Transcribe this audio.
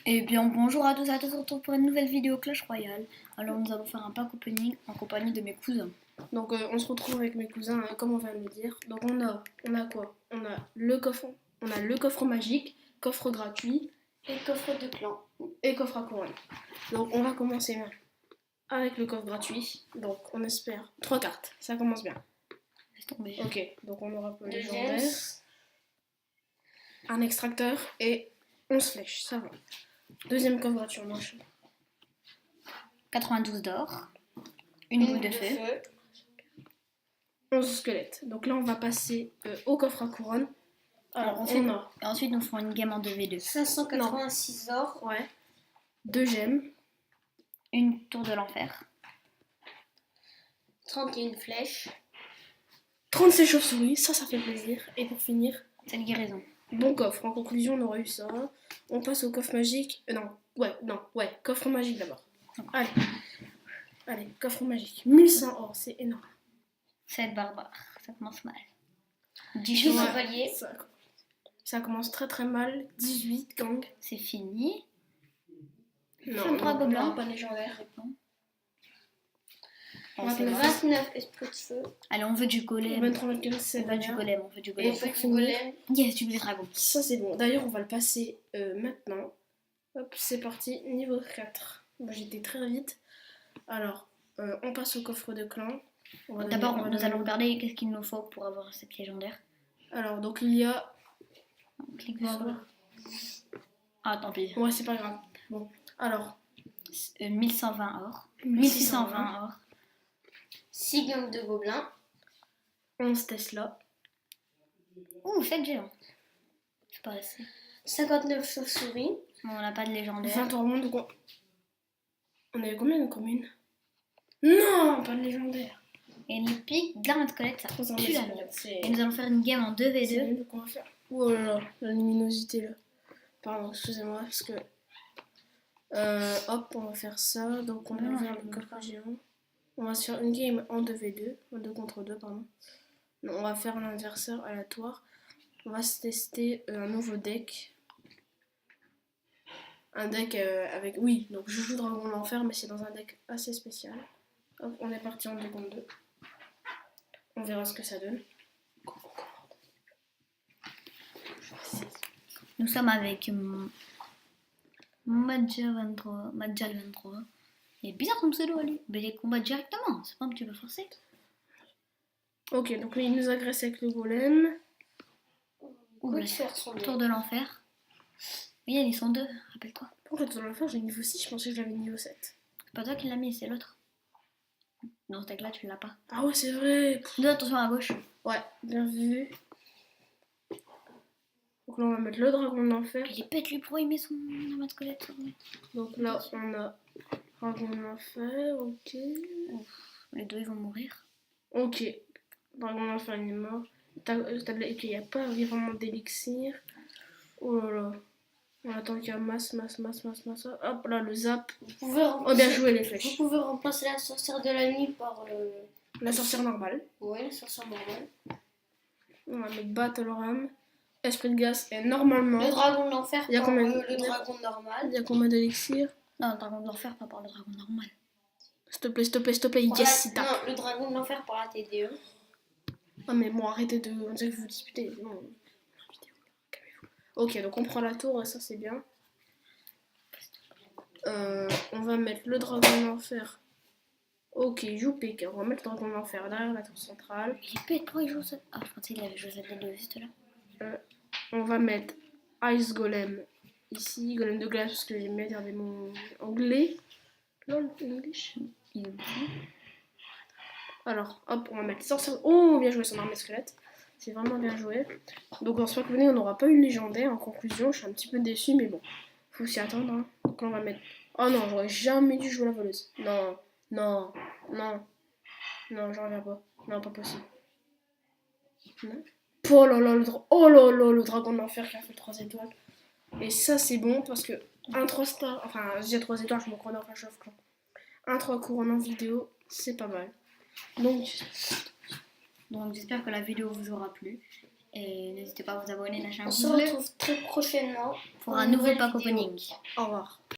Eh bien, bonjour à tous et à tous, on se retrouve pour une nouvelle vidéo Clash Royale. Alors, nous allons faire un pack opening en compagnie de mes cousins. Donc on se retrouve avec mes cousins, comme on vient de le dire. Donc on a quoi? On a le coffre magique, coffre gratuit Et coffre de clan. et coffre à couronne. Donc on va commencer avec le coffre gratuit. Donc on espère 3 cartes, ça commence bien. Laisse tomber. Ok, donc on aura De légendaire, James. un extracteur et 11 flèches, ça va. Deuxième coffre gratuit, on enchaîne. 92 d'or, une boule de feu, 11 squelettes. Donc là on va passer au coffre à couronne. Alors ensuite, on a et ensuite, nous ferons une game en 2v2. 586 or. ouais, 2 gemmes, Une tour de l'enfer, 31 flèches. 36 chauves-souris, ça fait plaisir. Et pour finir, c'est une guérison. bon coffre. En conclusion, on aura eu ça. On passe au coffre magique. Coffre magique d'abord. Allez, coffre magique. 1100 or, c'est énorme. 7 barbares, ça commence mal. 10 10 chevaux, chevaliers. Ça commence très très mal. 18 gang. c'est fini. Non, 23 On gobelins. n'aura pas légendaire. Oh, c'est Maintenant, mal. 29 esprits de feu. Allez, on veut du golem. 23, 24, c'est On veut du golem, on veut du Et golem. pour le golem. Yes, du dragon. Ça c'est bon. D'ailleurs, on va le passer maintenant. Hop, c'est parti. Niveau 4. Bon, j'étais très vite. Alors, on passe au coffre de clan. D'abord, nous allons regarder qu'est-ce qu'il nous faut pour avoir cette légendaire. Alors, donc il y a. On clique sur... Ah, tant pis. Ouais, c'est pas grave. Bon, alors. 1120 or. 1620 or. 6 gangs de gobelins. 11 Tesla. Ouh, 7 géants. C'est pas assez. 59 chauves-souris. Bon, on n'a pas de légendaire. 20 tourments, donc on avait combien de communes? Non, pas de légendaire. Et une pique d'un de Colette, ça Trop pue la embêtant. merde. C'est Et nous allons faire une game en 2v2. nul, qu'on va faire. Oh là là, la luminosité là. Pardon, excusez-moi, parce que. Hop, on va faire ça. Donc on va Non, faire je le veux coffre pas. géant. On va se faire une game en 2v2. En 2 contre 2, pardon. Non, on va faire un adversaire aléatoire. On va se tester un nouveau deck. Un deck avec. Oui, donc je joue Dragon de l'Enfer, mais c'est dans un deck assez spécial. Hop, on est parti en 2 contre 2. On verra ce que ça donne. Nous sommes avec Madja23. Il est bizarre son pseudo à lui. Mais il combat directement, c'est pas un petit peu forcé. Ok, donc lui il nous agresse avec le golem. Ouh, Coup là, de faire son tour de l'enfer. Oui, ils sont deux, rappelle-toi. Pourquoi tout dans l'enfer j'ai niveau 6, je pensais que j'avais niveau 7. C'est pas toi qui l'as mis, c'est l'autre. Non, ce deck là, tu l'as pas. Ah ouais, c'est vrai. Deux, attention à gauche. Ouais, bien vu. Donc là on va mettre le dragon de l'enfer. Il est bête, lui, pourquoi il met son amas de squelette sur lui? Donc là on a dragon de l'enfer, ok. Les deux, ils vont mourir. Ok, dragon de l'enfer il est mort. Tablette, ok, il n'y a pas vraiment d'élixir. Oh là là. On attend qu'il y a masse. Hop là, le zap. Vous pouvez Oh, bien joué les flèches. Vous pouvez remplacer la sorcière de la nuit par La sorcière normale. ouais, la sorcière normale. On va mettre Battle Ram. Esprit de gaz. Et normalement, Le dragon de l'enfer Il y a par combien le dragon normal. il y a combien d'élixir? Non, le dragon de l'enfer, pas par le dragon normal. S'il te plaît, Par yes, il la... tape. Non, le dragon de l'enfer par la TDE. Ah mais bon, arrêtez de... On dirait que vous disputez. Non. Calmez-vous. Ok, donc on prend la tour et ça c'est bien. On va mettre le dragon de l'enfer. Ok, joue PK. On va mettre le dragon de l'enfer derrière la tour centrale. Il est bête, pourquoi il joue ça? Ah, je pensais qu'il avait joué ça de juste là. On va mettre Ice Golem ici. Golem de glace parce que j'aime bien regarder mon anglais. Lol, English. Il est Alors, hop, on va mettre sorcière. Oh, bien joué son armée squelette. C'est vraiment bien joué. Donc, dans ce pack on n'aura pas une légendaire. En conclusion, je suis un petit peu déçue, mais bon, faut s'y attendre. Hein. Donc, là, on va mettre. Oh non, j'aurais jamais dû jouer la voleuse. Non, j'en reviens pas. Non, pas possible. Non. Oh là là, le dragon de l'enfer qui a fait 3 étoiles. Et ça, c'est bon parce que un 3 stars, enfin, j'ai 3 étoiles, je me crois dans Clash of Clans. Un 3 couronnes en vidéo, c'est pas mal. Donc Donc j'espère que la vidéo vous aura plu. Et n'hésitez pas à vous abonner, lâcher un On pouce se bleu retrouve très prochainement pour un nouveau pack opening. Au revoir.